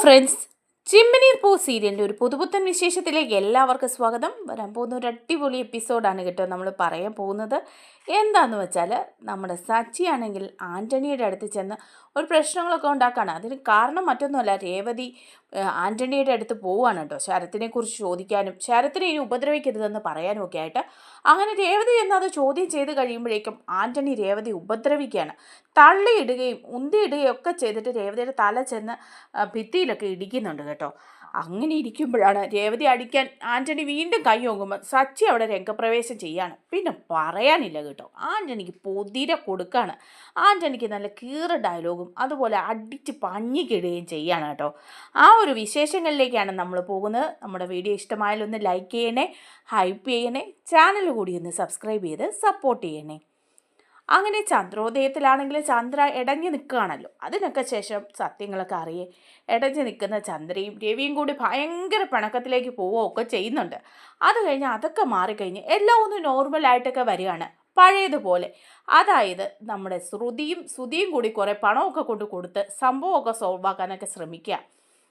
Friends, Chimmini പൂ സീരിയലിൻ്റെ ഒരു പുതുപുത്തൻ വിശേഷത്തിലേക്ക് എല്ലാവർക്കും സ്വാഗതം. വരാൻ പോകുന്ന ഒരു അടിപൊളി എപ്പിസോഡാണ് കേട്ടോ നമ്മൾ പറയാൻ പോകുന്നത്. എന്താണെന്ന് വെച്ചാൽ നമ്മുടെ സച്ചി ആണെങ്കിൽ ആൻ്റണിയുടെ അടുത്ത് ചെന്ന് ഒരു പ്രശ്നങ്ങളൊക്കെ ഉണ്ടാക്കുകയാണ്. അതിന് കാരണം മറ്റൊന്നുമല്ല, രേവതി ആൻ്റണിയുടെ അടുത്ത് പോവുകയാണ് കേട്ടോ, ശരത്തിനെക്കുറിച്ച് ചോദിക്കാനും ശരത്തിനെ ഇനി ഉപദ്രവിക്കരുതെന്ന് പറയാനും ഒക്കെ ആയിട്ട്. അങ്ങനെ രേവതി എന്നത് ചോദ്യം ചെയ്ത് കഴിയുമ്പോഴേക്കും ആൻ്റണി രേവതി ഉപദ്രവിക്കുകയാണ്. തള്ളിയിടുകയും ഉന്തിയിടുകയും ഒക്കെ ചെയ്തിട്ട് രേവതിയുടെ തല ചെന്ന് ഭിത്തിയിലൊക്കെ ഇടിക്കുന്നുണ്ട് കേട്ടോ. അങ്ങനെ ഇരിക്കുമ്പോഴാണ് രേവതി അടിക്കാൻ ആൻ്റണി വീണ്ടും കൈ ഓങ്ങുമ്പോൾ സച്ചി അവിടെ രംഗപ്രവേശം ചെയ്യാണ്. പിന്നെ പറയാനില്ല കേട്ടോ, ആൻ്റണിക്ക് പൊതിരെ കൊടുക്കുകയാണ്. ആൻ്റണിക്ക് നല്ല കീറ ഡയലോഗും അതുപോലെ അടിച്ച് പഞ്ഞിക്കിടുകയും ചെയ്യാണ് കേട്ടോ. ആ ഒരു വിശേഷങ്ങളിലേക്കാണ് നമ്മൾ പോകുന്നത്. നമ്മുടെ വീഡിയോ ഇഷ്ടമായാലൊന്ന് ലൈക്ക് ചെയ്യണേ, ഹൈപ്പ് ചെയ്യണേ, ചാനൽ കൂടി ഒന്ന് സബ്സ്ക്രൈബ് ചെയ്ത് സപ്പോർട്ട് ചെയ്യണേ. അങ്ങനെ ചന്ദ്രോദയത്തിലാണെങ്കിൽ ചന്ദ്ര ഇടഞ്ഞു നിൽക്കുകയാണല്ലോ. അതിനൊക്കെ ശേഷം സത്യങ്ങളൊക്കെ അറിയേ ഇടഞ്ഞു നിൽക്കുന്ന ചന്ദ്രയും രവിയും കൂടി ഭയങ്കര പിണക്കത്തിലേക്ക് പോവുകയൊക്കെ ചെയ്യുന്നുണ്ട്. അത് കഴിഞ്ഞ് അതൊക്കെ മാറിക്കഴിഞ്ഞ് എല്ലാം ഒന്ന് നോർമലായിട്ടൊക്കെ വരികയാണ് പഴയതുപോലെ. അതായത് നമ്മുടെ ശ്രുതിയും കൂടി കുറേ പണമൊക്കെ കൊടുത്ത് സംഭവമൊക്കെ സോൾവ് ആക്കാനൊക്കെ ശ്രമിക്കുക.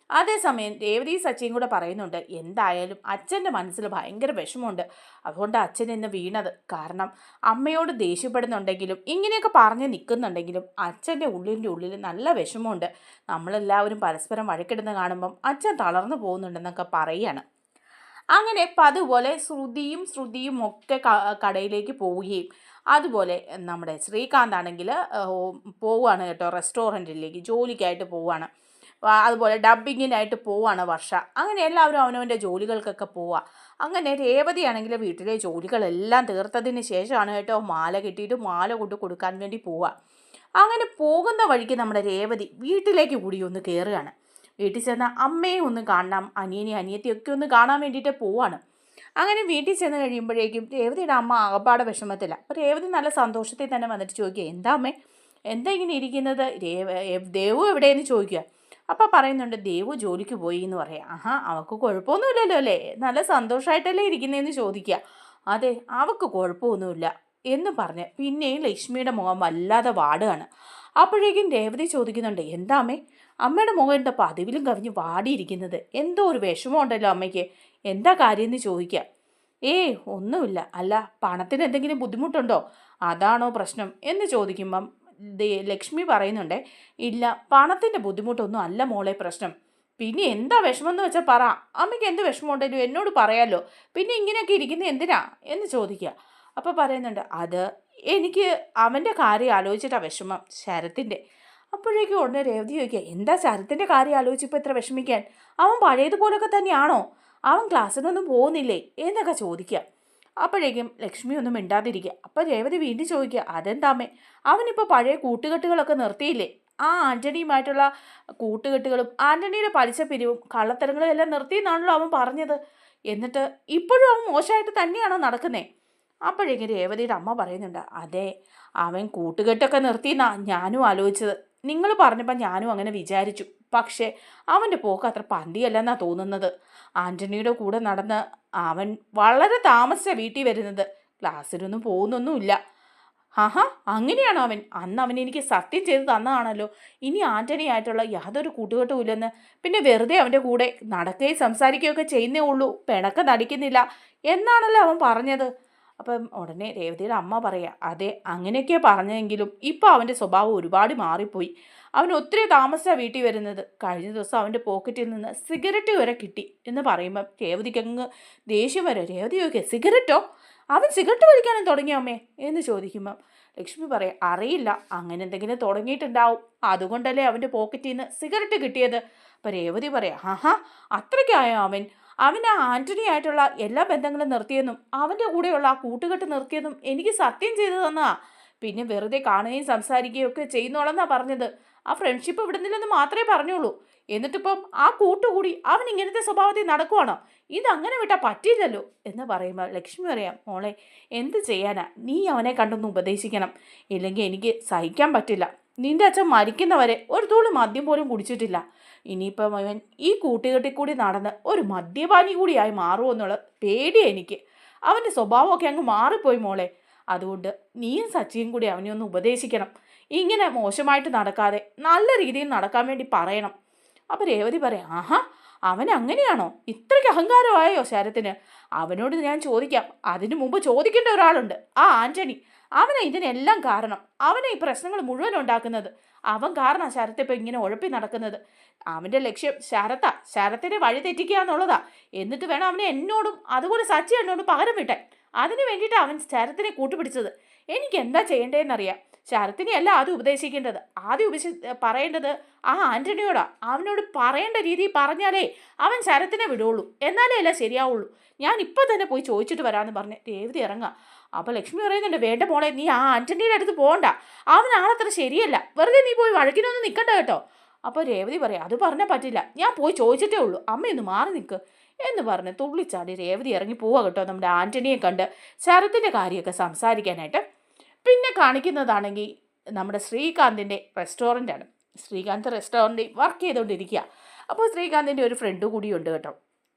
അതേസമയം രേവതി സച്ചിയും കൂടെ പറയുന്നുണ്ട്, എന്തായാലും അച്ഛൻ്റെ മനസ്സിൽ ഭയങ്കര വിഷമമുണ്ട്, അതുകൊണ്ട് അച്ഛൻ ഇന്ന് വീണത്. കാരണം അമ്മയോട് ദേഷ്യപ്പെടുന്നുണ്ടെങ്കിലും ഇങ്ങനെയൊക്കെ പറഞ്ഞ് നിൽക്കുന്നുണ്ടെങ്കിലും അച്ഛൻ്റെ ഉള്ളിൽ നല്ല വിഷമമുണ്ട്. നമ്മളെല്ലാവരും പരസ്പരം വഴക്കിടുന്ന കാണുമ്പം അച്ഛൻ തളർന്നു പോകുന്നുണ്ടെന്നൊക്കെ പറയുകയാണ്. അങ്ങനെ അതുപോലെ ശ്രുതിയും ഒക്കെ കടയിലേക്ക് പോവുകയും അതുപോലെ നമ്മുടെ ശ്രീകാന്ത് ആണെങ്കിൽ പോവുകയാണ് കേട്ടോ, റെസ്റ്റോറൻറ്റിലേക്ക് ജോലിക്കായിട്ട് പോവുകയാണ്. അതുപോലെ ഡബ്ബിങ്ങിനായിട്ട് പോവാണ് വർഷ. അങ്ങനെ എല്ലാവരും അവനവൻ്റെ ജോലികൾക്കൊക്കെ പോവുക. അങ്ങനെ രേവതി ആണെങ്കിൽ വീട്ടിലെ ജോലികളെല്ലാം തീർത്തതിന് ശേഷമാണ് കേട്ടോ മാല കെട്ടിയിട്ട് മാല കൊടുക്കാൻ വേണ്ടി പോവുക. അങ്ങനെ പോകുന്ന വഴിക്ക് നമ്മുടെ രേവതി വീട്ടിലേക്ക് കൂടി ഒന്ന് കയറുകയാണ്. വീട്ടിൽ ചെന്ന് അമ്മയെ ഒന്ന് കാണണം, അനിയത്തിയൊക്കെ ഒന്ന് കാണാൻ വേണ്ടിയിട്ട് പോവാണ്. അങ്ങനെ വീട്ടിൽ ചെന്ന് കഴിയുമ്പോഴേക്കും രേവതിയുടെ അമ്മ ആകപ്പാടെ വിഷമത്തില്ല. അപ്പോൾ രേവതി നല്ല സന്തോഷത്തിൽ തന്നെ വന്നിട്ട് ചോദിക്കുക, എന്താ അമ്മേ, എന്താ ഇങ്ങനെ ഇരിക്കുന്നത്, ദേവു എവിടെയെന്ന് ചോദിക്കുക. അപ്പോൾ പറയുന്നുണ്ട്, ദേവു ജോലിക്ക് പോയി എന്ന് പറയാം. ആഹാ, അവൾക്ക് കുഴപ്പമൊന്നുമില്ലല്ലോ അല്ലേ, നല്ല സന്തോഷമായിട്ടല്ലേ ഇരിക്കുന്നതെന്ന് ചോദിക്കുക. അതെ, അവൾക്ക് കുഴപ്പമൊന്നുമില്ല എന്ന് പറഞ്ഞ് പിന്നെയും ലക്ഷ്മിയുടെ മുഖം വല്ലാതെ വാടുകയാണ്. അപ്പോഴേക്കും രേവതി ചോദിക്കുന്നുണ്ട്, എന്താ അമ്മേ, അമ്മയുടെ മുഖം എന്താ പതിവിലും കവിഞ്ഞ് വാടിയിരിക്കുന്നത്, എന്തോ ഒരു വിഷമമുണ്ടല്ലോ അമ്മയ്ക്ക്, എന്താ കാര്യം എന്ന് ചോദിക്കുക. ഒന്നുമില്ല, അല്ല പണത്തിന് എന്തെങ്കിലും ബുദ്ധിമുട്ടുണ്ടോ, അതാണോ പ്രശ്നം എന്ന് ചോദിക്കുമ്പം ലക്ഷ്മി പറയുന്നുണ്ട്, ഇല്ല, പണത്തിൻ്റെ ബുദ്ധിമുട്ടൊന്നും അല്ല മോളെ പ്രശ്നം. പിന്നെ എന്താ വിഷമമെന്ന് വെച്ചാൽ പറ, അമ്മയ്ക്ക് എന്ത് വിഷമമുണ്ടല്ലോ എന്നോട് പറയാമല്ലോ, പിന്നെ ഇങ്ങനെയൊക്കെ ഇരിക്കുന്നത് എന്തിനാ എന്ന് ചോദിക്കുക. അപ്പോൾ പറയുന്നുണ്ട്, അത് എനിക്ക് അവൻ്റെ കാര്യം ആലോചിച്ചിട്ടാണ് വിഷമം, ശരത്തിൻ്റെ. അപ്പോഴേക്കും ഉടനെ രേവതി ചോദിക്കുക, എന്താ ശരത്തിൻ്റെ കാര്യം ആലോചിച്ചപ്പോൾ ഇത്ര വിഷമിക്കാൻ, അവൻ പഴയതുപോലൊക്കെ തന്നെയാണോ, അവൻ ക്ലാസ്സിനൊന്നും പോകുന്നില്ലേ എന്നൊക്കെ ചോദിക്കുക. അപ്പോഴേക്കും ലക്ഷ്മി ഒന്നും മിണ്ടാതിരിക്കുക. അപ്പോൾ രേവതി വീണ്ടും ചോദിക്കുക, അതെന്താമേ, അവനിപ്പോൾ പഴയ കൂട്ടുകെട്ടുകളൊക്കെ നിർത്തിയില്ലേ, ആ ആൻ്റണിയുമായിട്ടുള്ള കൂട്ടുകെട്ടുകളും ആൻ്റണിയുടെ പലിശ പിരിവും കള്ളത്തരങ്ങളും എല്ലാം നിർത്തിയെന്നാണല്ലോ അവൻ പറഞ്ഞത്, എന്നിട്ട് ഇപ്പോഴും അവൻ മോശമായിട്ട് തന്നെയാണോ നടക്കുന്നേ. അപ്പോഴേക്കും രേവതിയുടെ അമ്മ പറയുന്നുണ്ട്, അതെ, അവൻ കൂട്ടുകെട്ടൊക്കെ നിർത്തിയെന്നാ ഞാനും ആലോചിച്ചത്, നിങ്ങൾ പറഞ്ഞപ്പോൾ ഞാനും അങ്ങനെ വിചാരിച്ചു, പക്ഷേ അവൻ്റെ പോക്ക് അത്ര പന്തിയല്ലെന്നാണ് തോന്നുന്നത്. ആൻ്റണിയുടെ കൂടെ നടന്ന് അവൻ വളരെ താമസിച്ച വീട്ടിൽ വരുന്നത്, ക്ലാസ്സിലൊന്നും പോകുന്നൊന്നുമില്ല. ആഹാ, അങ്ങനെയാണോ അവൻ, അന്ന് അവൻ എനിക്ക് സത്യം ചെയ്ത് തന്നതാണല്ലോ, ഇനി ആൻ്റണി ആയിട്ടുള്ള യാതൊരു കൂട്ടുകെട്ടും ഇല്ലെന്ന്, പിന്നെ വെറുതെ അവൻ്റെ കൂടെ നടക്കുകയും സംസാരിക്കുകയൊക്കെ ചെയ്യുന്നേ ഉള്ളൂ, പിണക്കം നടിക്കുന്നില്ല എന്നാണല്ലോ അവൻ പറഞ്ഞത്. അപ്പം ഉടനെ രേവതിയുടെ അമ്മ പറയുക, അതെ, അങ്ങനെയൊക്കെയാണ് പറഞ്ഞതെങ്കിലും ഇപ്പോൾ അവൻ്റെ സ്വഭാവം ഒരുപാട് മാറിപ്പോയി, അവൻ ഒത്തിരി താമസിച്ച വീട്ടിൽ വരുന്നത്, കഴിഞ്ഞ ദിവസം അവൻ്റെ പോക്കറ്റിൽ നിന്ന് സിഗരറ്റ് വരെ കിട്ടി എന്ന് പറയുമ്പം രേവതിക്ക് അങ്ങ് ദേഷ്യം വരെ. രേവതി ചോദിക്കുക, സിഗരറ്റോ, അവൻ സിഗരറ്റ് വലിക്കാനും തുടങ്ങിയോ അമ്മേ എന്ന് ചോദിക്കുമ്പം ലക്ഷ്മി പറയാം, അറിയില്ല, അങ്ങനെ എന്തെങ്കിലും തുടങ്ങിയിട്ടുണ്ടാവും, അതുകൊണ്ടല്ലേ അവൻ്റെ പോക്കറ്റിൽ നിന്ന് സിഗരറ്റ് കിട്ടിയത്. അപ്പം രേവതി പറയാം, ആഹാ, അത്രയ്ക്കായോ അവൻ ആ ആൻ്റണി ആയിട്ടുള്ള എല്ലാ ബന്ധങ്ങളും നിർത്തിയെന്നും അവൻ്റെ കൂടെയുള്ള ആ കൂട്ടുകെട്ട് നിർത്തിയെന്നും എനിക്ക് സത്യം ചെയ്തു തന്നാ, പിന്നെ വെറുതെ കാണുകയും സംസാരിക്കുകയും ഒക്കെ ചെയ്യുന്നോളെന്നാണ് പറഞ്ഞത്, ആ ഫ്രണ്ട്ഷിപ്പ് വിടുന്നില്ലെന്ന് മാത്രമേ പറഞ്ഞുള്ളൂ, എന്നിട്ടിപ്പം ആ കൂട്ടുകൂടി അവൻ ഇങ്ങനത്തെ സ്വഭാവത്തിൽ നടക്കുവാണോ, ഇതങ്ങനെ വിട്ടാൽ പറ്റില്ലല്ലോ എന്ന് പറയുമ്പോൾ ലക്ഷ്മി പറയാം, മോളെ എന്ത് ചെയ്യാനാ, നീ അവനെ കണ്ടൊന്ന് ഉപദേശിക്കണം, ഇല്ലെങ്കിൽ എനിക്ക് സഹിക്കാൻ പറ്റില്ല, നിൻ്റെ അച്ഛൻ മരിക്കുന്നവരെ ഒരു തുള്ളി മദ്യം പോലും കുടിച്ചിട്ടില്ല, ഇനിയിപ്പം അവൻ ഈ കൂട്ടുകെട്ടിൽ കൂടി നടന്ന് ഒരു മദ്യപാനി കൂടിയായി മാറുമോ എന്നുള്ള പേടിയാണ് എനിക്ക്, അവൻ്റെ സ്വഭാവമൊക്കെ അങ്ങ് മാറിപ്പോയി മോളെ, അതുകൊണ്ട് നീയും സച്ചിയും കൂടി അവനെ ഒന്ന് ഉപദേശിക്കണം, ഇങ്ങനെ മോശമായിട്ട് നടക്കാതെ നല്ല രീതിയിൽ നടക്കാൻ വേണ്ടി പറയണം, അപ്പോൾ രേവതി പറയാം, ആഹാ അവൻ അങ്ങനെയാണോ, ഇത്രയ്ക്ക് അഹങ്കാരമായോ ശരത്തിന്? അവനോട് ഞാൻ ചോദിക്കാം. അതിനു മുമ്പ് ചോദിക്കേണ്ട ഒരാളുണ്ട്, ആ ആൻ്റണി. അവനെ ഇതിനെല്ലാം കാരണം, അവനെ ഈ പ്രശ്നങ്ങൾ മുഴുവൻ ഉണ്ടാക്കുന്നത്. അവൻ കാരണം ശരത്ത് ഇപ്പം ഇങ്ങനെ ഉഴപ്പി നടക്കുന്നത്. അവൻ്റെ ലക്ഷ്യം ശരത്തിനെ വഴി തെറ്റിക്കുക എന്നുള്ളതാ. എന്നിട്ട് വേണം അവനെ എന്നോടും അതുപോലെ സച്ചി എന്നോടും പകരം വിട്ടാൻ. അതിന് വേണ്ടിയിട്ടാണ് അവൻ ശരത്തിനെ കൂട്ടുപിടിച്ചത്. എനിക്ക് എന്താ ചെയ്യേണ്ടതെന്നറിയാം. ശരത്തിനെയല്ല ആദ്യം ഉപദേശിക്കേണ്ടത്, ആദ്യം പറയേണ്ടത് ആ ആൻ്റണിയോടാ. അവനോട് പറയേണ്ട രീതിയിൽ പറഞ്ഞാലേ അവൻ ശരത്തിനെ വിടുള്ളൂ, എന്നാലേ അല്ല ശരിയാവുള്ളൂ. ഞാൻ ഇപ്പം തന്നെ പോയി ചോദിച്ചിട്ട് വരാമെന്ന് പറഞ്ഞ് രേവതി ഇറങ്ങാം. അപ്പോൾ ലക്ഷ്മി പറയുന്നുണ്ട്, വേണ്ട മോളെ, നീ ആ ആൻ്റണിയുടെ അടുത്ത് പോകണ്ട, അവൻ ആളത്ര ശരിയല്ല, വെറുതെ നീ പോയി വഴക്കിനൊന്നും നിൽക്കണ്ട കേട്ടോ. അപ്പോൾ രേവതി പറയാം, അത് പറഞ്ഞാൽ പറ്റില്ല, ഞാൻ പോയി ചോദിച്ചിട്ടേ ഉള്ളൂ, അമ്മയൊന്ന് മാറി നിൽക്ക് എന്ന് പറഞ്ഞ് തുള്ളിച്ചാടി രേവതി ഇറങ്ങി പോവുക കേട്ടോ, നമ്മുടെ ആൻ്റണിയെ കണ്ട് ശരത്തിൻ്റെ കാര്യമൊക്കെ സംസാരിക്കാനായിട്ട്. പിന്നെ കാണിക്കുന്നതാണെങ്കിൽ നമ്മുടെ ശ്രീകാന്തിൻ്റെ റെസ്റ്റോറൻ്റാണ്. ശ്രീകാന്ത് റെസ്റ്റോറൻറ്റിൽ വർക്ക് ചെയ്തുകൊണ്ടിരിക്കുക. അപ്പോൾ ശ്രീകാന്തിൻ്റെ ഒരു ഫ്രണ്ട് കൂടിയുണ്ട് കേട്ടോ.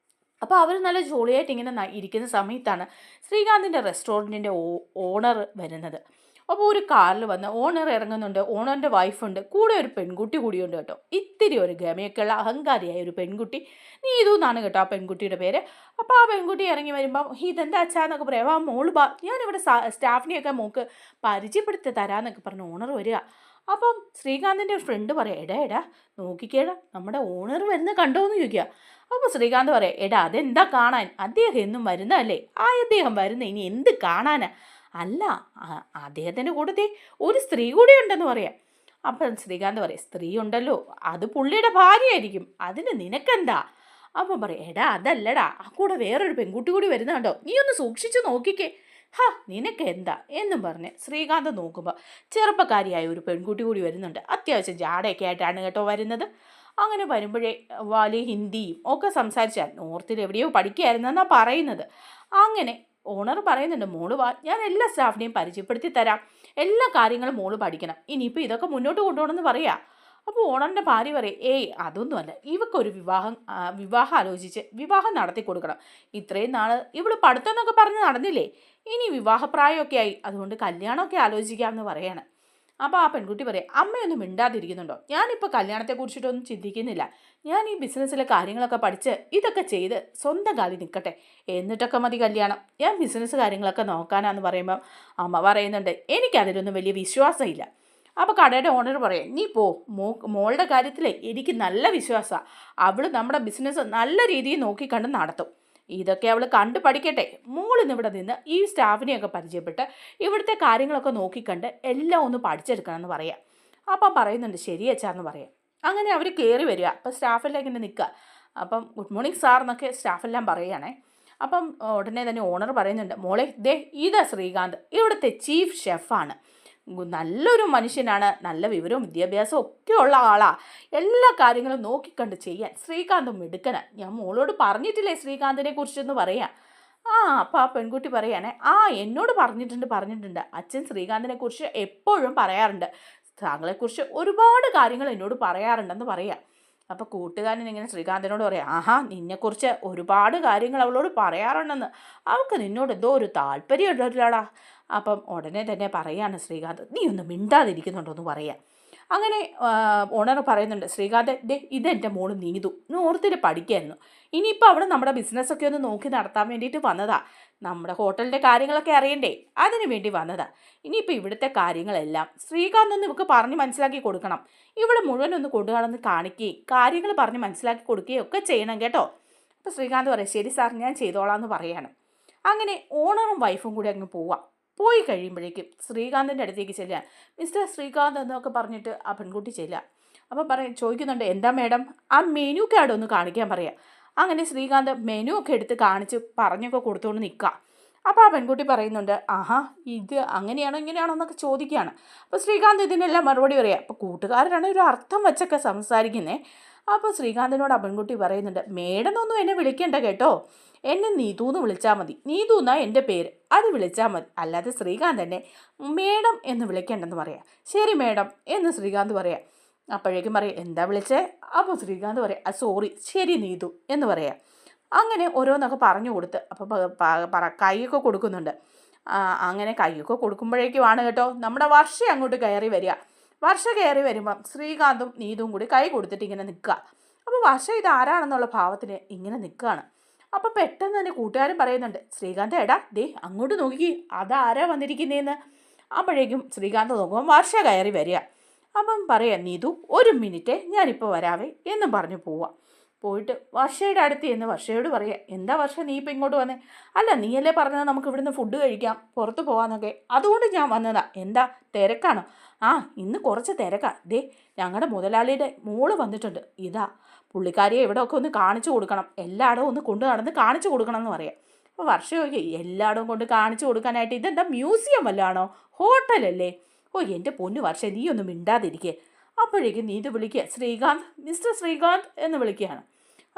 അപ്പോൾ അവർ നല്ല ജോളിയായിട്ട് ഇങ്ങനെ ഇരിക്കുന്ന സമയത്താണ് ശ്രീകാന്തിൻ്റെ റെസ്റ്റോറൻറ്റിൻ്റെ ഓണർ വരുന്നത്. അപ്പോൾ ഒരു കാറിൽ വന്ന് ഓണർ ഇറങ്ങുന്നുണ്ട്. ഓണറിൻ്റെ വൈഫുണ്ട്, കൂടെ ഒരു പെൺകുട്ടി കൂടിയുണ്ട് കേട്ടോ. ഇത്തിരി ഒരു ഗമയൊക്കെയുള്ള അഹങ്കാരിയായ ഒരു പെൺകുട്ടി, നീതു എന്നാണ് കേട്ടോ ആ പെൺകുട്ടിയുടെ പേര്. അപ്പോൾ ആ പെൺകുട്ടി ഇറങ്ങി വരുമ്പം ഇതെന്താ അച്ഛാന്നൊക്കെ പറയാം. ആ മോള് ബാ, ഞാനിവിടെ സ്റ്റാഫിനെയൊക്കെ മോക്ക് പരിചയപ്പെടുത്തി തരാമെന്നൊക്കെ പറഞ്ഞ് ഓണർ വരിക. അപ്പം ശ്രീകാന്തിൻ്റെ ഒരു ഫ്രണ്ട് പറയാം, എടാ നോക്കിക്കേടാ, നമ്മുടെ ഓണർ വരുന്ന കണ്ടോയെന്ന് ചോദിക്കുക. അപ്പോൾ ശ്രീകാന്ത് പറയാം, എടാ അതെന്താ കാണാൻ, അദ്ദേഹം എന്നും വരുന്നതല്ലേ, അദ്ദേഹം വരുന്ന ഇനി എന്ത് കാണാനാ? അല്ല, അദ്ദേഹത്തിൻ്റെ കൂട്ടത്തിൽ ഒരു സ്ത്രീ കൂടി ഉണ്ടെന്ന് പറയാം. അപ്പം ശ്രീകാന്ത് പറയാം, സ്ത്രീ ഉണ്ടല്ലോ, അത് പുള്ളിയുടെ ഭാര്യയായിരിക്കും, അതിന് നിനക്കെന്താ? അപ്പം പറയാം, എടാ അതല്ലടാ, ആ കൂടെ വേറൊരു പെൺകുട്ടി കൂടി വരുന്നുണ്ടോ, നീ ഒന്ന് സൂക്ഷിച്ച് നോക്കിക്കേ. നിനക്ക് എന്താ എന്നും പറഞ്ഞ് ശ്രീകാന്ത് നോക്കുമ്പോൾ ചെറുപ്പക്കാരിയായ ഒരു പെൺകുട്ടി കൂടി വരുന്നുണ്ട്. അത്യാവശ്യം ജാടയൊക്കെ ആയിട്ടാണ് കേട്ടോ വരുന്നത്. അങ്ങനെ വരുമ്പോഴേ വലിയ ഹിന്ദിയും ഒക്കെ സംസാരിച്ചാൽ നോർത്തിൽ എവിടെയോ പഠിക്കുകയായിരുന്നെന്നാണ് പറയുന്നത്. അങ്ങനെ ഓണർ പറയുന്നുണ്ട്, മോള് വാ, ഞാൻ എല്ലാ സ്റ്റാഫിനെയും പരിചയപ്പെടുത്തി തരാം, എല്ലാ കാര്യങ്ങളും മോള് പഠിക്കണം, ഇനിയിപ്പോൾ ഇതൊക്കെ മുന്നോട്ട് കൊണ്ടുപോകണമെന്ന് പറയാം. അപ്പോൾ ഓണറിൻ്റെ ഭാര്യ പറയും, അതൊന്നുമല്ല, ഇവക്കൊരു വിവാഹം ആലോചിച്ച് വിവാഹം നടത്തി കൊടുക്കണം. ഇത്രയും നാൾ ഇവള് പഠിത്തം എന്നൊക്കെ പറഞ്ഞ് നടന്നില്ലേ, ഇനി വിവാഹപ്രായമൊക്കെ ആയി, അതുകൊണ്ട് കല്യാണമൊക്കെ ആലോചിക്കാമെന്ന് പറയാണ്. അപ്പോൾ ആ പെൺകുട്ടി പറയും, അമ്മയൊന്നും മിണ്ടാതിരിക്കുന്നുണ്ടോ? ഞാനിപ്പോൾ കല്യാണത്തെക്കുറിച്ചിട്ടൊന്നും ചിന്തിക്കുന്നില്ല, ഞാൻ ഈ ബിസിനസ്സിലെ കാര്യങ്ങളൊക്കെ പഠിച്ച് ഇതൊക്കെ ചെയ്ത് സ്വന്തം കാലിൽ നിൽക്കട്ടെ, എന്നിട്ടൊക്കെ മതി കല്യാണം, ഞാൻ ബിസിനസ് കാര്യങ്ങളൊക്കെ നോക്കാനാന്ന് പറയുമ്പം അമ്മ പറയുന്നുണ്ട്, എനിക്കതിലൊന്നും വലിയ വിശ്വാസമില്ല. അപ്പോൾ കടയുടെ ഓണർ പറയും, നീ മോളുടെ കാര്യത്തിൽ എനിക്ക് നല്ല വിശ്വാസമാണ്, അവൾ നമ്മുടെ ബിസിനസ് നല്ല രീതിയിൽ നോക്കിക്കണ്ട് നടത്തും, ഇതൊക്കെ അവൾ കണ്ടു പഠിക്കട്ടെ, മോളിന്ന് ഇവിടെ നിന്ന് ഈ സ്റ്റാഫിനെയൊക്കെ പരിചയപ്പെട്ട് ഇവിടുത്തെ കാര്യങ്ങളൊക്കെ നോക്കിക്കണ്ട് എല്ലാം ഒന്ന് പഠിച്ചെടുക്കണം എന്ന് പറയാം. അപ്പം പറയുന്നുണ്ട്, ശരി അച്ഛാന്ന് പറയാം. അങ്ങനെ അവർ കയറി വരിക. അപ്പം സ്റ്റാഫെല്ലാം ഇങ്ങനെ നിൽക്കുക. അപ്പം ഗുഡ് മോർണിംഗ് സാർ എന്നൊക്കെ സ്റ്റാഫെല്ലാം പറയുകയാണേ. അപ്പം ഉടനെ തന്നെ ഓണർ പറയുന്നുണ്ട്, മോളെ ഇതാ ശ്രീകാന്ത്, ഇവിടുത്തെ ചീഫ് ഷെഫാണ്, നല്ലൊരു മനുഷ്യനാണ്, നല്ല വിവരവും വിദ്യാഭ്യാസവും ഒക്കെ ഉള്ള ആളാണ്, എല്ലാ കാര്യങ്ങളും നോക്കിക്കണ്ട് ചെയ്യാൻ ശ്രീകാന്തും മിടുക്കന്, ഞാൻ മോളോട് പറഞ്ഞിട്ടില്ലേ ശ്രീകാന്തിനെ കുറിച്ചെന്ന് പറയാം. അപ്പോൾ ആ പെൺകുട്ടി പറയുകയാണെ, എന്നോട് പറഞ്ഞിട്ടുണ്ട്, അച്ഛൻ ശ്രീകാന്തിനെ കുറിച്ച് എപ്പോഴും പറയാറുണ്ട്, താങ്കളെക്കുറിച്ച് ഒരുപാട് കാര്യങ്ങൾ എന്നോട് പറയാറുണ്ടെന്ന് പറയാം. അപ്പോൾ കൂട്ടുകാരൻ ഇങ്ങനെ ശ്രീകാന്തിനോട് പറയാം, നിന്നെക്കുറിച്ച് ഒരുപാട് കാര്യങ്ങൾ അവളോട് പറയാറുണ്ടെന്ന്, അവൾക്ക് നിന്നോട് എന്തോ ഒരു താല്പര്യം ഉണ്ടല്ലോടാ. അപ്പം ഉടനെ തന്നെ പറയാണ് ശ്രീകാന്ത്, നീ ഒന്ന് മിണ്ടാതിരിക്കുന്നുണ്ടോയെന്ന് പറയാം. അങ്ങനെ ഓണർ പറയുന്നുണ്ട്, ശ്രീകാന്ത് ഇതെൻ്റെ മോള് നീതു, നോർത്തിൽ പഠിക്കായിരുന്നു, ഇനിയിപ്പോൾ അവിടെ നമ്മുടെ ബിസിനസ്സൊക്കെ ഒന്ന് നോക്കി നടത്താൻ വേണ്ടിയിട്ട് വന്നതാ, നമ്മുടെ ഹോട്ടലിൻ്റെ കാര്യങ്ങളൊക്കെ അറിയണ്ടേ, അതിന് വേണ്ടി വന്നതാ. ഇനിയിപ്പോൾ ഇവിടുത്തെ കാര്യങ്ങളെല്ലാം ശ്രീകാന്ത് ഒന്ന് ഇവർക്ക് പറഞ്ഞ് മനസ്സിലാക്കി കൊടുക്കണം, ഇവിടെ മുഴുവൻ ഒന്ന് കൊണ്ടുപോകണമെന്ന് കാണിക്കുകയും കാര്യങ്ങൾ പറഞ്ഞ് മനസ്സിലാക്കി കൊടുക്കുകയും ഒക്കെ ചെയ്യണം കേട്ടോ. അപ്പോൾ ശ്രീകാന്ത് പറയും, ശരി സാർ, ഞാൻ ചെയ്തോളാം എന്ന് പറയാണ്. അങ്ങനെ ഓണറും വൈഫും കൂടി അങ്ങ് പോയി കഴിയുമ്പോഴേക്കും ശ്രീകാന്തിൻ്റെ അടുത്തേക്ക് ചെല്ലുക. മിസ്റ്റർ ശ്രീകാന്ത് എന്നൊക്കെ പറഞ്ഞിട്ട് ആ പെൺകുട്ടി ചെല്ലുക. അപ്പോൾ ചോദിക്കുന്നുണ്ട്, എന്താ മാഡം, ആ മെനു കാർഡ് ഒന്ന് കാണിക്കാൻ പറയാം. അങ്ങനെ ശ്രീകാന്ത് മെനു ഒക്കെ എടുത്ത് കാണിച്ച് പറഞ്ഞൊക്കെ കൊടുത്തുകൊണ്ട് നിൽക്കുക. അപ്പോൾ ആ പെൺകുട്ടി പറയുന്നുണ്ട്, ഇത് അങ്ങനെയാണോ ഇങ്ങനെയാണോ എന്നൊക്കെ ചോദിക്കുകയാണ്. അപ്പോൾ ശ്രീകാന്ത് ഇതിനെല്ലാം മറുപടി പറയാം. അപ്പോൾ കൂട്ടുകാരനാണ് ഒരു അർത്ഥം വെച്ചൊക്കെ സംസാരിക്കുന്നത്. അപ്പോൾ ശ്രീകാന്തിനോട് ആ പെൺകുട്ടി പറയുന്നുണ്ട്, മേഡെന്നൊന്നും എന്നെ വിളിക്കേണ്ട കേട്ടോ, എന്നെ നീതു എന്ന് വിളിച്ചാൽ മതി, നീതു എന്നാ എൻ്റെ പേര്, അത് വിളിച്ചാൽ മതി, അല്ലാതെ ശ്രീകാന്ത് എന്നെ മേഡം എന്ന് വിളിക്കേണ്ടെന്ന് പറയാം. ശരി മേഡം എന്ന് ശ്രീകാന്ത് പറയാം. അപ്പോഴേക്കും പറയാം, എന്താ വിളിച്ചേ? അപ്പോൾ ശ്രീകാന്ത് പറയാം, സോറി, ശരി നീതു എന്ന് പറയാം. അങ്ങനെ ഓരോന്നൊക്കെ പറഞ്ഞു കൊടുത്ത് അപ്പോൾ കൈയൊക്കെ കൊടുക്കുന്നുണ്ട്. അങ്ങനെ കൈയൊക്കെ കൊടുക്കുമ്പോഴേക്കുമാണ് കേട്ടോ നമ്മുടെ വർഷ അങ്ങോട്ട് കയറി വരിക. വർഷ കയറി വരുമ്പം ശ്രീകാന്തും നീതും കൂടി കൈ കൊടുത്തിട്ട് ഇങ്ങനെ നിൽക്കുക. അപ്പോൾ വർഷ ഇത് ആരാണെന്നുള്ള ഭാവത്തിന് ഇങ്ങനെ നിൽക്കുകയാണ്. അപ്പോൾ പെട്ടെന്ന് തന്നെ കൂട്ടുകാരൻ പറയുന്നുണ്ട്, ശ്രീകാന്ത് എടാ ദേ അങ്ങോട്ട് നോക്കി, അതാരാ വന്നിരിക്കുന്നതെന്ന്. അപ്പോഴേക്കും ശ്രീകാന്ത് നോക്കുമ്പോൾ വർഷ കയറി വരിക. അപ്പം പറയാം, നീതു ഒരു മിനിറ്റ് ഞാനിപ്പോൾ വരാവേ എന്നും പറഞ്ഞു പോവാം. പോയിട്ട് വർഷയുടെ അടുത്ത് ചെന്ന് വർഷയോട് പറയുക, എന്താ വർഷ നീ ഇപ്പം ഇങ്ങോട്ട് വന്നേ? അല്ല നീയല്ലേ പറഞ്ഞത് നമുക്ക് ഇവിടുന്ന് ഫുഡ് കഴിക്കാം, പുറത്ത് പോകാമെന്നൊക്കെ, അതുകൊണ്ട് ഞാൻ വന്നതാ. എന്താ തിരക്കാണോ? ആ ഇന്ന് കുറച്ച് തിരക്കാ. ദേ ഞങ്ങളുടെ മുതലാളിയുടെ മോള് വന്നിട്ടുണ്ട്. ഇതാ പുള്ളിക്കാരിയെ ഇവിടെയൊക്കെ ഒന്ന് കാണിച്ചു കൊടുക്കണം, എല്ലായിടവും ഒന്ന് കൊണ്ടു നടന്ന് കാണിച്ചു കൊടുക്കണം എന്ന് പറയാം. അപ്പോൾ വർഷമൊക്കെ എല്ലായിടവും കൊണ്ട് കാണിച്ചു കൊടുക്കാനായിട്ട് ഇതെന്താ മ്യൂസിയം വല്ലതാണോ, ഹോട്ടലല്ലേ? ഓ എൻ്റെ പൊന്നു വർഷ നീ ഒന്നും മിണ്ടാതിരിക്കേ. അപ്പോഴേക്കും നീ ഇത് വിളിക്കുക, ശ്രീകാന്ത്, മിസ്റ്റർ ശ്രീകാന്ത് എന്ന് വിളിക്കുകയാണ്.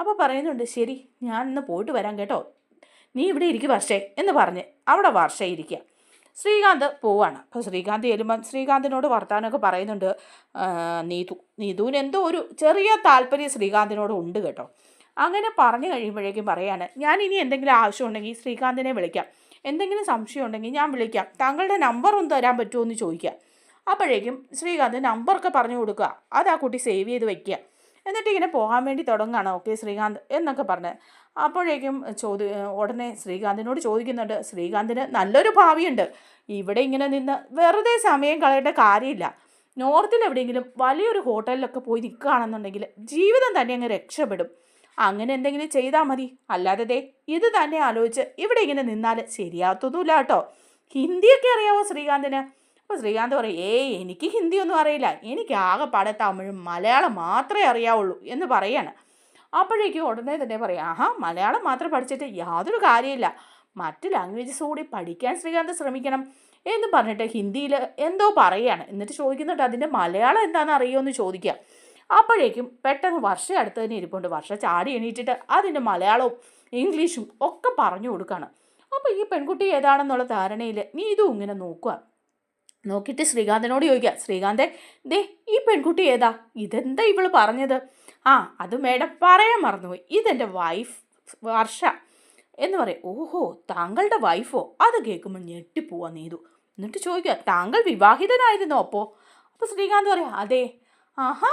അപ്പോൾ പറയുന്നുണ്ട്, ശരി ഞാൻ ഇന്ന് പോയിട്ട് വരാം കേട്ടോ, നീ ഇവിടെ ഇരിക്കുക വർഷേ എന്ന് പറഞ്ഞ് അവിടെ വർഷ ഇരിക്കുക. ശ്രീകാന്ത് പോവാണ്. അപ്പോൾ ശ്രീകാന്ത് ചെല്ലുമ്പം ശ്രീകാന്തിനോട് വർത്താനമൊക്കെ പറയുന്നുണ്ട്. നീതുവിന് എന്തോ ഒരു ചെറിയ താല്പര്യം ശ്രീകാന്തിനോട് ഉണ്ട് കേട്ടോ. അങ്ങനെ പറഞ്ഞു കഴിയുമ്പോഴേക്കും പറയാണ്, ഞാൻ ഇനി എന്തെങ്കിലും ആവശ്യമുണ്ടെങ്കിൽ ശ്രീകാന്തിനെ വിളിക്കാം, എന്തെങ്കിലും സംശയം ഉണ്ടെങ്കിൽ ഞാൻ വിളിക്കാം, താങ്കളുടെ നമ്പർ ഒന്ന് തരാൻ പറ്റുമോ എന്ന് ചോദിക്കുക. അപ്പോഴേക്കും ശ്രീകാന്ത് നമ്പറൊക്കെ പറഞ്ഞു കൊടുക്കുക, അത് ആ കുട്ടി സേവ് ചെയ്ത് വയ്ക്കുക. എന്നിട്ട് ഇങ്ങനെ പോകാൻ വേണ്ടി തുടങ്ങുകയാണ്. ഓക്കെ ശ്രീകാന്ത് എന്നൊക്കെ പറഞ്ഞ്. അപ്പോഴേക്കും ഉടനെ ശ്രീകാന്തിനോട് ചോദിക്കുന്നുണ്ട്, ശ്രീകാന്തിന് നല്ലൊരു ഭാവിയുണ്ട്, ഇവിടെ ഇങ്ങനെ നിന്ന് വെറുതെ സമയം കളയേണ്ട കാര്യമില്ല, നോർത്തിൽ എവിടെയെങ്കിലും വലിയൊരു ഹോട്ടലിലൊക്കെ പോയി നിൽക്കുകയാണെന്നുണ്ടെങ്കിൽ ജീവിതം തന്നെ അങ്ങ് രക്ഷപ്പെടും, അങ്ങനെ എന്തെങ്കിലും ചെയ്താൽ മതി, അല്ലാതെ ദേ ഇത് തന്നെ ആലോചിച്ച് ഇവിടെ ഇങ്ങനെ നിന്നാൽ ശരിയാകത്തൊന്നുമില്ല കേട്ടോ. ഹിന്ദിയൊക്കെ അറിയാവോ ശ്രീകാന്തിന്? അപ്പോൾ ശ്രീകാന്ത് പറയും, എനിക്ക് ഹിന്ദിയൊന്നും അറിയില്ല, എനിക്ക് ആകെപ്പാടെ തമിഴും മലയാളം മാത്രമേ അറിയാവുള്ളൂ എന്ന് പറയാണ്. അപ്പോഴേക്കും ഉടനെ തന്നെ പറയാം, ആഹാ മലയാളം മാത്രം പഠിച്ചിട്ട് യാതൊരു കാര്യമില്ല, മറ്റ് ലാംഗ്വേജസ് കൂടി പഠിക്കാൻ ശ്രീകാന്ത് ശ്രമിക്കണം എന്ന് പറഞ്ഞിട്ട് ഹിന്ദിയിൽ എന്തോ പറയുകയാണ്. എന്നിട്ട് ചോദിക്കുന്നുണ്ട്, അതിൻ്റെ മലയാളം എന്താണെന്ന് അറിയുമോ ചോദിക്കുക. അപ്പോഴേക്കും പെട്ടെന്ന് വർഷ അടുത്ത് തന്നെ ഇരിപ്പുണ്ട്. വർഷ ചാടി എണീറ്റിട്ട് അതിൻ്റെ മലയാളവും ഇംഗ്ലീഷും ഒക്കെ പറഞ്ഞു കൊടുക്കുകയാണ്. അപ്പോൾ ഈ പെൺകുട്ടി ഏതാണെന്നുള്ള ധാരണയിൽ നീ ഇതും ഇങ്ങനെ നോക്കുക. നോക്കിയിട്ട് ശ്രീകാന്തിനോട് ചോദിക്കുക, ശ്രീകാന്തേ ദേ ഈ പെൺകുട്ടി ഏതാ, ഇതെന്താ ഇവള് പറഞ്ഞത്? ആ അത് മേഡം പറയാൻ മറന്നുപോയി, ഇതെൻ്റെ വൈഫ് വർഷ എന്ന് പറയും. ഓഹോ താങ്കളുടെ വൈഫോ? അത് കേൾക്കുമ്പോൾ ഞെട്ടിപ്പോവാ നീതു. എന്നിട്ട് ചോദിക്കുക, താങ്കൾ വിവാഹിതനായിരുന്നോ അപ്പോൾ? അപ്പോൾ ശ്രീകാന്ത് പറയാം, അതെ. ആഹാ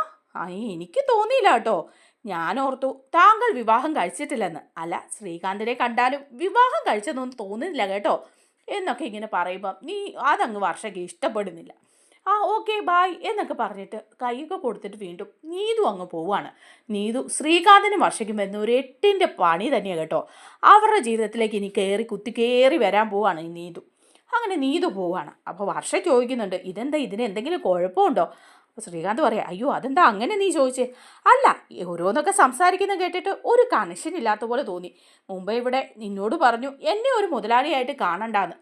എനിക്ക് തോന്നിയില്ല കേട്ടോ, ഞാൻ ഓർത്തു താങ്കൾ വിവാഹം കഴിച്ചിട്ടില്ലെന്ന്. അല്ല ശ്രീകാന്തിനെ കണ്ടാലും വിവാഹം കഴിച്ചതൊന്നും തോന്നുന്നില്ല കേട്ടോ എന്നൊക്കെ ഇങ്ങനെ പറയുമ്പം നീ അതങ്ങ് വർഷയ്ക്ക് ഇഷ്ടപ്പെടുന്നില്ല. ആ ഓക്കെ ബായ് എന്നൊക്കെ പറഞ്ഞിട്ട് കൈയൊക്കെ കൊടുത്തിട്ട് വീണ്ടും നീതു അങ്ങ് പോവുകയാണ്. നീതു ശ്രീകാന്തിനും വർഷയ്ക്കും വരുന്ന ഒരു 8ൻ്റെ പണി തന്നെയാണ് കേട്ടോ. അവരുടെ ജീവിതത്തിലേക്ക് ഇനി കുത്തി വരാൻ പോവുകയാണ് ഈ നീതു. അങ്ങനെ നീതു പോവുകയാണ്. അപ്പോൾ വർഷ ചോദിക്കുന്നുണ്ട്, ഇതെന്താ, ഇതിന് എന്തെങ്കിലും കുഴപ്പമുണ്ടോ? അപ്പോൾ ശ്രീകാന്ത് പറയാം, അയ്യോ അതെന്താ അങ്ങനെ നീ ചോദിച്ചേ? അല്ല ഓരോന്നൊക്കെ സംസാരിക്കുന്ന കേട്ടിട്ട് ഒരു കണക്ഷൻ ഇല്ലാത്ത പോലെ തോന്നി. മുമ്പേ ഇവിടെ നിന്നോട് പറഞ്ഞു എന്നെ ഒരു മുതലാളിയായിട്ട് കാണണ്ടാന്ന്,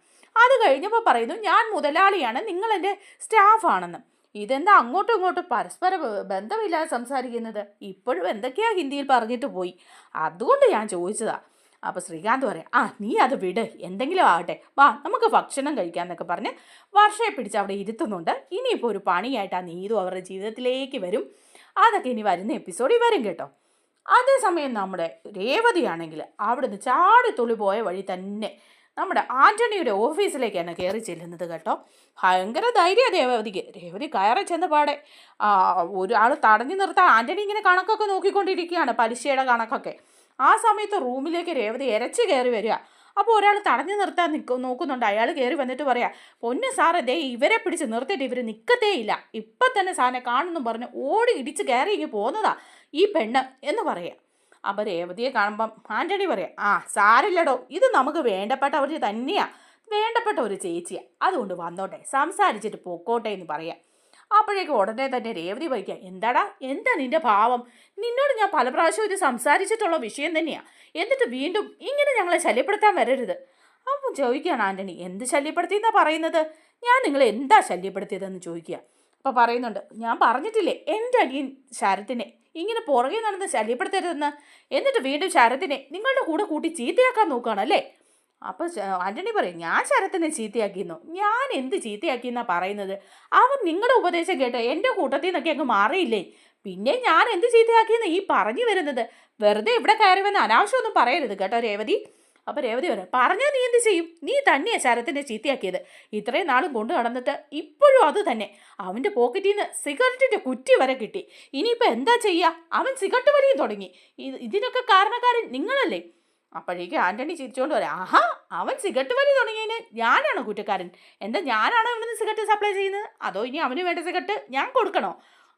അത് കഴിഞ്ഞപ്പോൾ പറയുന്നു ഞാൻ മുതലാളിയാണ്, നിങ്ങൾ എൻ്റെ സ്റ്റാഫാണെന്ന്. ഇതെന്താ അങ്ങോട്ടും ഇങ്ങോട്ടും പരസ്പര ബന്ധമില്ലാതെ സംസാരിക്കുന്നത്? ഇപ്പോഴും എന്തൊക്കെയാ ഹിന്ദിയിൽ പറഞ്ഞിട്ട് പോയി, അതുകൊണ്ട് ഞാൻ ചോദിച്ചതാ. അപ്പോൾ ശ്രീകാന്ത് പറയാം, നീ അത് വിട്, എന്തെങ്കിലും ആകട്ടെ, വാ നമുക്ക് ഭക്ഷണം കഴിക്കാമെന്നൊക്കെ പറഞ്ഞ് വർഷയെ പിടിച്ച് അവിടെ ഇരുത്തുന്നുണ്ട്. ഇനിയിപ്പോൾ ഒരു പണിയായിട്ട് ആ നീതു അവരുടെ ജീവിതത്തിലേക്ക് വരും. അതൊക്കെ ഇനി വരുന്ന എപ്പിസോഡിൽ വരും കേട്ടോ. അതേസമയം നമ്മുടെ രേവതിയാണെങ്കിൽ അവിടുന്ന് ചാടിത്തുള്ളി പോയ വഴി തന്നെ നമ്മുടെ ആൻ്റണിയുടെ ഓഫീസിലേക്കാണ് കയറി ചെല്ലുന്നത് കേട്ടോ. ഭയങ്കര ധൈര്യം രേവതിക്ക്. രേവതി കയറി ചെന്ന പാടെ ഒരാൾ തടഞ്ഞു നിർത്താൻ ആൻ്റണി ഇങ്ങനെ കണക്കൊക്കെ നോക്കിക്കൊണ്ടിരിക്കുകയാണ്, പലിശയുടെ കണക്കൊക്കെ. ആ സമയത്ത് റൂമിലേക്ക് രേവതി ഇരച്ച് കയറി വരിക. അപ്പോൾ ഒരാൾ തടഞ്ഞു നിർത്താൻ നോക്കുന്നുണ്ട്. അയാൾ കയറി വന്നിട്ട് പറയാം, പൊന്ന് സാറേ ദേ ഇവരെ പിടിച്ച് നിർത്തിയിട്ട് ഇവർ നിൽക്കത്തേ ഇല്ല, ഇപ്പം തന്നെ സാറിനെ കാണുന്നു പറഞ്ഞ് ഓടി ഇടിച്ച് കയറി ഇങ്ങ് പോകുന്നതാ ഈ പെണ്ണ് എന്ന് പറയാം. അപ്പോൾ രേവതിയെ കാണുമ്പം ആൻ്റണി പറയാം, സാരില്ലടോ, ഇത് നമുക്ക് വേണ്ടപ്പെട്ടവർ തന്നെയാണ്, വേണ്ടപ്പെട്ട ഒരു ചേച്ചിയാണ്, അതുകൊണ്ട് വന്നോട്ടെ സംസാരിച്ചിട്ട് പൊക്കോട്ടെ എന്ന് പറയാം. അപ്പോഴേക്കും ഉടനെ തന്നെ രേവതി പറയിക്കാം, എന്താടാ എന്താ നിൻ്റെ ഭാവം, നിന്നോട് ഞാൻ പല പ്രാവശ്യം ഇത് സംസാരിച്ചിട്ടുള്ള വിഷയം തന്നെയാണ്, എന്നിട്ട് വീണ്ടും ഇങ്ങനെ ഞങ്ങളെ ശല്യപ്പെടുത്താൻ വരരുത്. അപ്പം ചോദിക്കുകയാണ് ആൻ്റണി, എന്ത് ശല്യപ്പെടുത്തിയെന്നാണ് പറയുന്നത്? ഞാൻ നിങ്ങളെ എന്താ ശല്യപ്പെടുത്തിയതെന്ന് ചോദിക്കുക. അപ്പോൾ പറയുന്നുണ്ട്, ഞാൻ പറഞ്ഞിട്ടില്ലേ എൻ്റെ അനിയൻ ശരത്തിനെ ഇങ്ങനെ പുറകെ നടന്ന് ശല്യപ്പെടുത്തരുതെന്ന്, എന്നിട്ട് വീണ്ടും ശരത്തിനെ നിങ്ങളുടെ കൂടെ കൂട്ടി ചീത്തയാക്കാൻ നോക്കുകയാണല്ലേ? അപ്പോൾ ആൻ്റണി പറയും, ഞാൻ ശരത്തിനെ ചീത്തയാക്കിയെന്നോ? ഞാൻ എന്ത് ചീത്തയാക്കിയെന്നാണ് പറയുന്നത്? അവൻ നിങ്ങളുടെ ഉപദേശം കേട്ടോ എൻ്റെ കൂട്ടത്തിൽ നിന്നൊക്കെ അങ്ങ് മാറിയില്ലേ, പിന്നെ ഞാൻ എന്ത് ചീത്തയാക്കിയെന്ന് ഈ പറഞ്ഞു വരുന്നത്? വെറുതെ ഇവിടെ കയറി വന്ന് അനാവശ്യമൊന്നും പറയരുത് കേട്ടോ രേവതി. അപ്പോൾ രേവതി പറയാം, പറഞ്ഞാൽ നീ എന്ത് ചെയ്യും? നീ തന്നെയാണ് ശരത്തിനെ ചീത്തയാക്കിയത്. ഇത്രയും നാളും കൊണ്ടു നടന്നിട്ട് ഇപ്പോഴും അത് തന്നെ. അവൻ്റെ പോക്കറ്റിൽ നിന്ന് സിഗരറ്റിൻ്റെ കുറ്റി വരെ കിട്ടി. ഇനിയിപ്പോൾ എന്താ ചെയ്യുക? അവൻ സിഗരറ്റ് വലിയും തുടങ്ങി. ഇതിനൊക്കെ കാരണക്കാരൻ നിങ്ങളല്ലേ? അപ്പോഴേക്കും ആൻ്റണി ചിരിച്ചുകൊണ്ട് പറയാം, ആഹാ, അവൻ സിഗരറ്റ് വലി തുടങ്ങിയതിന് ഞാനാണോ കുറ്റക്കാരൻ? എന്താ ഞാനാണോ ഇവിടുന്ന് സിഗരറ്റ് സപ്ലൈ ചെയ്യുന്നത്? അതോ ഇനി അവന് വേണ്ട സിഗരറ്റ് ഞാൻ കൊടുക്കണോ?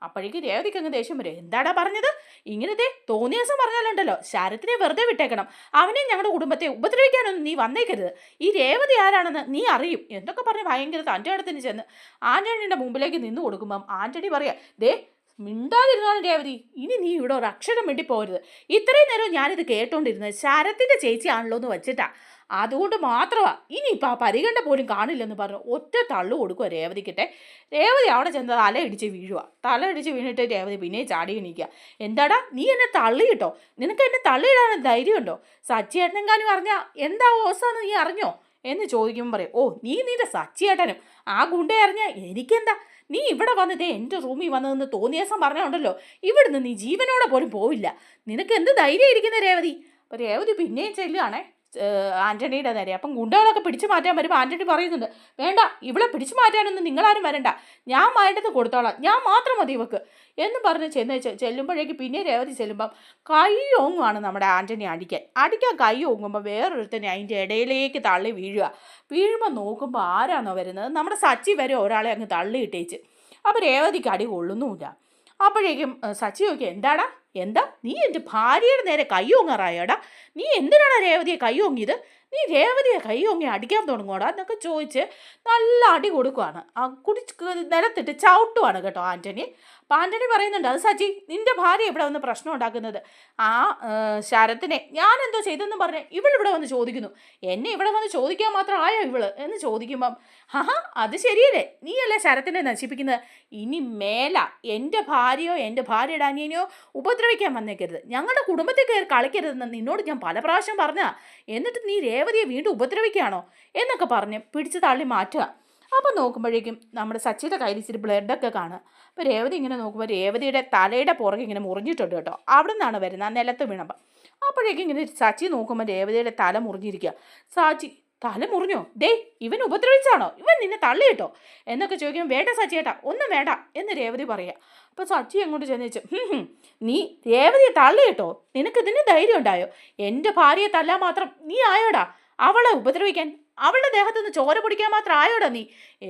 അപ്പോഴേക്കും രേവതിക്ക് അങ്ങ് ദേഷ്യം വരും. എന്താടാ പറഞ്ഞത്? ഇങ്ങനത്തെ തോന്നിയ ദിവസം പറഞ്ഞാലുണ്ടല്ലോ, ശരത്തിനെ വെറുതെ വിട്ടേക്കണം. അവനെ ഞങ്ങളുടെ കുടുംബത്തെ ഉപദ്രവിക്കാനൊന്നും നീ വന്നേക്കരുത്. ഈ രേവതി ആരാണെന്ന് നീ അറിയും എന്നൊക്കെ പറഞ്ഞ് ഭയങ്കര തൻ്റെ അടുത്തിന് ചെന്ന് ആൻ്റണിയുടെ മുമ്പിലേക്ക് നിന്ന് കൊടുക്കുമ്പം ആൻ്റണി പറയാം, ദേ മിണ്ടാതിരുന്നാലും രേവതി, ഇനി നീ ഇവിടെ ഒരു അക്ഷരം വേണ്ടി പോകരുത്. ഇത്രയും നേരം ഞാനിത് കേട്ടോണ്ടിരുന്നത് ശരത്തിൻ്റെ ചേച്ചിയാണല്ലോ എന്ന് വെച്ചിട്ടാ. അതുകൊണ്ട് മാത്രമാണ് ഇനിയിപ്പോൾ ആ പരിഗണന പോലും കാണില്ലെന്ന് പറഞ്ഞു ഒറ്റ തള്ളു കൊടുക്കുക രേവതിക്കിട്ടെ. രേവതി അവിടെ ചെന്ന് തലയിടിച്ച് വീഴുക. തലയിടിച്ച് വീണിട്ട് രേവതി പിന്നെ ചാടി എണീക്കുക. എന്താടാ നീ എന്നെ തള്ളിയിട്ടോ? നിനക്ക് എന്നെ തള്ളിയിടാൻ ധൈര്യമുണ്ടോ? സച്ചിയേട്ടനെങ്ങാനും അറിഞ്ഞാൽ എന്താ ഓസാന്ന് നീ അറിഞ്ഞോ എന്ന് ചോദിക്കുമ്പോൾ പറയും, ഓ നീ നിന്റെ സച്ചിയേട്ടനും ആ ഗുണ്ടയെ അറിഞ്ഞാൽ എനിക്കെന്താ? നീ ഇവിടെ വന്നതേ എൻ്റെ റൂമിൽ വന്നതെന്ന് തോന്നിയ ദിവസം പറഞ്ഞുണ്ടല്ലോ, ഇവിടുന്ന് നീ ജീവനോടെ പോലും പോവില്ല. നിനക്ക് എന്ത് ധൈര്യം ഇരിക്കുന്ന രേവതി? അപ്പോൾ രേവതി പിന്നെയും ചെല്ലുകയാണേ ആൻ്റണിയുടെ നേരെ. അപ്പം ഗുണ്ടകളൊക്കെ പിടിച്ചു മാറ്റാൻ വരുമ്പോൾ ആൻ്റണി പറയുന്നുണ്ട്, വേണ്ട, ഇവിടെ പിടിച്ചു മാറ്റാനൊന്നും നിങ്ങളാരും വരണ്ട, ഞാൻ വേണ്ടത് കൊടുത്തോളാം, ഞാൻ മാത്രം മതി ഇവക്ക് എന്ന് പറഞ്ഞ് ചെല്ലുമ്പോഴേക്ക് പിന്നെ രേവതി ചെല്ലുമ്പം കൈ ഓങ്ങുവാണ് നമ്മുടെ ആൻ്റണി അടിക്കാൻ കൈ ഓങ്ങുമ്പോൾ വേറൊരുത്തനെ അതിൻ്റെ ഇടയിലേക്ക് തള്ളി വീഴുമ്പോൾ നോക്കുമ്പോൾ ആരാണോ വരുന്നത്? നമ്മുടെ സച്ചി വരെ ഒരാളെ അങ്ങ് തള്ളിയിട്ടേച്ച്. അപ്പോൾ രേവതിക്ക് അടി കൊള്ളുന്നുമില്ല. അപ്പോഴേക്കും സച്ചി നോക്കി, എന്താ നീ എൻ്റെ ഭാര്യയുടെ നേരെ കൈ ഓങ്ങാറായോടാ? നീ എന്തിനാണ് രേവതിയെ കൈ ഓങ്ങിയത്? നീ രേവതിയെ കൈ ഓങ്ങി അടിക്കാൻ തുടങ്ങുവാടാ എന്നൊക്കെ ചോദിച്ച് നല്ല അടി കൊടുക്കുവാണ്. നിലത്തിട്ട് ചവിട്ടുവാണ് കേട്ടോ ആൻ്റണി. അപ്പം ആൻ്റണി പറയുന്നുണ്ട്, അത് സച്ചി, നിൻ്റെ ഭാര്യ ഇവിടെ വന്ന് പ്രശ്നം ഉണ്ടാക്കുന്നത്. ആ ശരത്തിനെ ഞാൻ എന്തോ ചെയ്തെന്ന് പറഞ്ഞ് ഇവളിവിടെ വന്ന് ചോദിക്കുന്നു. എന്നെ ഇവിടെ വന്ന് ചോദിക്കാൻ മാത്രം ആയോ ഇവള് എന്ന് ചോദിക്കുമ്പം, ഹാ അത് ശരിയല്ലേ, നീയല്ലേ ശരത്തിനെ നശിപ്പിക്കുന്നത്. ഇനി മേല എൻ്റെ ഭാര്യയോ എൻ്റെ ഭാര്യയുടെ അനിയനെയോ ഉപദ്രവിക്കാൻ വന്നേക്കരുത്. ഞങ്ങളുടെ കുടുംബത്തിൽ കയറി കളിക്കരുതെന്ന് നിന്നോട് ഞാൻ പല പ്രാവശ്യം പറഞ്ഞാ. എന്നിട്ട് നീ രേവതിയെ വീണ്ടും ഉപദ്രവിക്കുകയാണോ എന്നൊക്കെ പറഞ്ഞ് പിടിച്ച് തള്ളി മാറ്റുക. അപ്പം നോക്കുമ്പോഴേക്കും നമ്മുടെ സച്ചിയുടെ കയ്യിൽ ഇച്ചിരി ബ്ലഡൊക്കെ കാണുക. അപ്പോൾ രേവതി ഇങ്ങനെ നോക്കുമ്പോൾ രേവതിയുടെ തലയുടെ പുറകെ ഇങ്ങനെ മുറിഞ്ഞിട്ടുണ്ട് കേട്ടോ. അവിടെ നിന്നാണ് വരുന്നത്, ആ നിലത്ത് വീണപ്പം. അപ്പോഴേക്കും ഇങ്ങനെ സച്ചി നോക്കുമ്പോൾ രേവതിയുടെ തല മുറിഞ്ഞിരിക്കുക. സച്ചി, തല മുറിഞ്ഞോ? ദേ ഇവൻ ഉപദ്രവിച്ചാണോ? ഇവൻ നിന്നെ തള്ളിയിട്ടോ എന്നൊക്കെ ചോദിക്കുമ്പോൾ, വേണ്ട സച്ചിയേട്ടാ, ഒന്നും വേണ്ട എന്ന് രേവതി പറയുക. അപ്പോൾ സച്ചി അങ്ങോട്ട് ചെന്നേച്ചു, നീ രേവതിയെ തള്ളിയിട്ടോ? നിനക്കിതിന് ധൈര്യം ഉണ്ടായോ? എൻ്റെ ഭാര്യയെ തല്ലാൻ മാത്രം നീ ആയോടാ? അവളെ ഉപദ്രവിക്കാൻ, അവളുടെ ദേഹത്തുനിന്ന് ചോര പൊടിക്കാൻ മാത്രം ആയോടാ നീ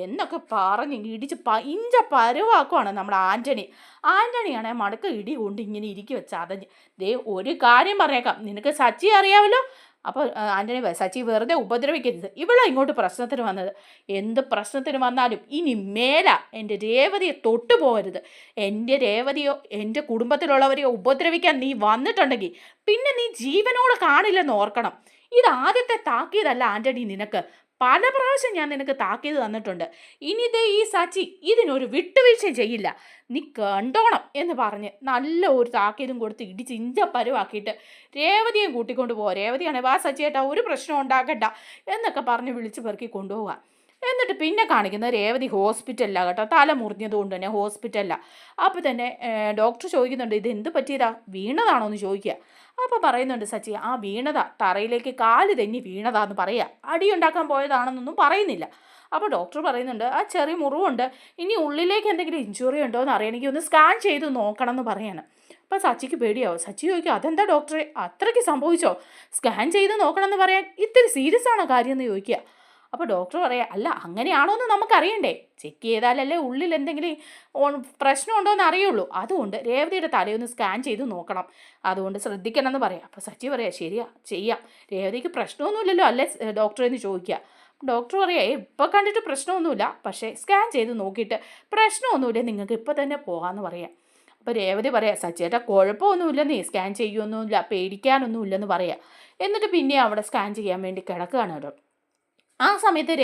എന്നൊക്കെ പറഞ്ഞ് ഇടിച്ച് ഇഞ്ച പരുവാക്കുവാണ് നമ്മുടെ ആൻ്റണിയാണെ മടക്ക ഇടി കൊണ്ട് ഇങ്ങനെ ഇരിക്കി വെച്ച് അതഞ്ഞ്. ദേ ഒരു കാര്യം പറഞ്ഞേക്കാം, നിനക്ക് സച്ചി അറിയാമല്ലോ. അപ്പോൾ ആൻ്റണി, സച്ചി വെറുതെ ഉപദ്രവിക്കരുത്, ഇവളാ ഇങ്ങോട്ട് പ്രശ്നത്തിന് വന്നത്. എന്ത് പ്രശ്നത്തിന് വന്നാലും ഇനി മേല എൻ്റെ രേവതിയെ തൊട്ടു പോകരുത്. എൻ്റെ രേവതിയോ എൻ്റെ കുടുംബത്തിലുള്ളവരെയോ ഉപദ്രവിക്കാൻ നീ വന്നിട്ടുണ്ടെങ്കിൽ പിന്നെ നീ ജീവനോട് കാണില്ലെന്ന് ഓർക്കണം. ഇത് ആദ്യത്തെ താക്കീതല്ല ആൻ്റണി, നിനക്ക് പല പ്രാവശ്യം ഞാൻ നിനക്ക് താക്കീത് തന്നിട്ടുണ്ട്. ഇനിതേ ഈ സച്ചി ഇതിനൊരു വിട്ടുവീഴ്ചയും ചെയ്യില്ല, നീ കണ്ടോണം എന്ന് പറഞ്ഞ് നല്ല ഒരു താക്കീതും കൊടുത്ത് ഇടിച്ച് ഇഞ്ചപ്പരുവാക്കിയിട്ട് രേവതിയും കൂട്ടിക്കൊണ്ട് പോവുക. രേവതിയാണെ, വാ സച്ചിയേട്ടാ, ഒരു പ്രശ്നം ഉണ്ടാക്കണ്ട എന്നൊക്കെ പറഞ്ഞ് വിളിച്ച് പെറുക്കി കൊണ്ടുപോവുക. എന്നിട്ട് പിന്നെ കാണിക്കുന്നത് രേവതി ഹോസ്പിറ്റലിലാണ് കേട്ടോ. തല മുറിഞ്ഞത് കൊണ്ട് തന്നെ ഹോസ്പിറ്റലിലാണ്. അപ്പോൾ തന്നെ ഡോക്ടർ ചോദിക്കുന്നുണ്ട്, ഇത് എന്ത് പറ്റിയതാ, വീണതാണോ എന്ന് ചോദിക്കുക. അപ്പോൾ പറയുന്നുണ്ട് സച്ചി, ആ വീണതാ, തറയിലേക്ക് കാല് തെന്നി വീണതാന്ന് പറയുക, അടിയുണ്ടാക്കാൻ പോയതാണെന്നൊന്നും പറയുന്നില്ല. അപ്പോൾ ഡോക്ടർ പറയുന്നുണ്ട്, ആ ചെറിയ മുറിവുണ്ട്, ഇനി ഉള്ളിലേക്ക് എന്തെങ്കിലും ഇഞ്ചുറി ഉണ്ടോ എന്ന് അറിയണമെങ്കിൽ ഒന്ന് സ്കാൻ ചെയ്ത് നോക്കണം എന്ന് പറയാണ്. അപ്പോൾ സച്ചിക്ക് പേടിയാവും. സച്ചി ചോദിക്കും, അതെന്താ ഡോക്ടറെ, അത്രയ്ക്ക് സംഭവിച്ചോ? സ്കാൻ ചെയ്ത് നോക്കണം എന്ന് പറയാൻ ഇത്തിരി സീരിയസ് ആണോ കാര്യം എന്ന് ചോദിക്കുക. അപ്പോൾ ഡോക്ടർ പറയാം, അല്ല അങ്ങനെയാണോ എന്ന് നമുക്കറിയണ്ടേ, ചെക്ക് ചെയ്താലല്ലേ ഉള്ളിൽ എന്തെങ്കിലും പ്രശ്നമുണ്ടോ എന്ന് അറിയുള്ളൂ. അതുകൊണ്ട് രേവതിയുടെ തലയൊന്ന് സ്കാൻ ചെയ്ത് നോക്കണം, അതുകൊണ്ട് ശ്രദ്ധിക്കണം എന്ന് പറയാം. അപ്പോൾ സച്ചി പറയാം, ശരിയാ ചെയ്യാം, രേവതിക്ക് പ്രശ്നമൊന്നുമില്ലല്ലോ അല്ലേ ഡോക്ടറെ എന്ന് ചോദിക്കുക. ഡോക്ടർ പറയാം, ഇപ്പോൾ കണ്ടിട്ട് പ്രശ്നമൊന്നുമില്ല, പക്ഷേ സ്കാൻ ചെയ്ത് നോക്കിയിട്ട് പ്രശ്നമൊന്നുമില്ല, നിങ്ങൾക്ക് ഇപ്പോൾ തന്നെ പോകാമെന്ന് പറയാം. അപ്പോൾ രേവതി പറയാം, സച്ചിയേട്ടാ കുഴപ്പമൊന്നുമില്ല, നീ സ്കാൻ ചെയ്യുമൊന്നുമില്ല, പേടിക്കാനൊന്നുമില്ലെന്ന് പറയാം. എന്നിട്ട് പിന്നെ അവിടെ സ്കാൻ ചെയ്യാൻ വേണ്ടി കിടക്കുകയാണ് കേട്ടോ. ആ സമയത്ത്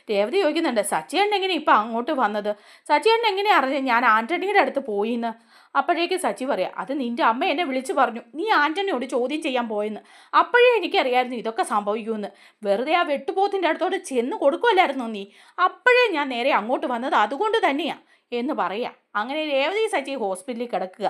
രേവതി ചോദിക്കുന്നുണ്ട്, സച്ചിയേട്ടൻ എങ്ങനെ ഇപ്പം അങ്ങോട്ട് വന്നത്? സച്ചിയേട്ടൻ എങ്ങനെയാണ് അറിഞ്ഞത് ഞാൻ ആൻ്റണിയുടെ അടുത്ത് പോയിന്ന്? അപ്പോഴേക്ക് സച്ചി പറയാം, അത് നിൻ്റെ അമ്മ എന്നെ വിളിച്ച് പറഞ്ഞു നീ ആൻ്റണിയോട് ചോദ്യം ചെയ്യാൻ പോയെന്ന്. അപ്പോഴേ എനിക്കറിയായിരുന്നു ഇതൊക്കെ സംഭവിക്കുമെന്ന്. വെറുതെ ആ വെട്ടുപോത്തിൻ്റെ അടുത്തോട്ട് ചെന്ന് കൊടുക്കുമല്ലായിരുന്നോ നീ? അപ്പോഴേ ഞാൻ നേരെ അങ്ങോട്ട് വന്നത് അതുകൊണ്ട് തന്നെയാണ് എന്ന് പറയാം. അങ്ങനെ രേവതി സച്ചി ഹോസ്പിറ്റലിൽ കിടക്കുക.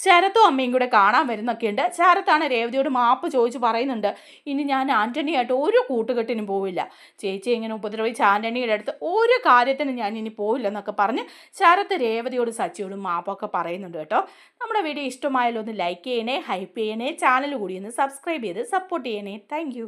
ശരത്തും അമ്മയും കൂടെ കാണാൻ വരുന്നൊക്കെ ഉണ്ട്. ശരത്താണ് രേവതിയോട് മാപ്പ് ചോദിച്ച് പറയുന്നുണ്ട്, ഇനി ഞാൻ ആൻ്റണിയായിട്ട് ഒരു കൂട്ടുകെട്ടിനും പോവില്ല, ചേച്ചി ഇങ്ങനെ ഉപദ്രവിച്ച് ആൻ്റണിയുടെ അടുത്ത് ഒരു കാര്യത്തിനും ഞാൻ ഇനി പോവില്ലെന്നൊക്കെ പറഞ്ഞ് ശരത്ത് രേവതിയോടും സച്ചിയോടും മാപ്പൊക്കെ പറയുന്നുണ്ട് കേട്ടോ. നമ്മുടെ വീഡിയോ ഇഷ്ടമായാലോ ഒന്ന് ലൈക്ക് ചെയ്യണേ, ഹൈപ്പ് ചെയ്യണേ, ചാനൽ കൂടി ഒന്ന് സബ്സ്ക്രൈബ് ചെയ്ത് സപ്പോർട്ട് ചെയ്യണേ. താങ്ക്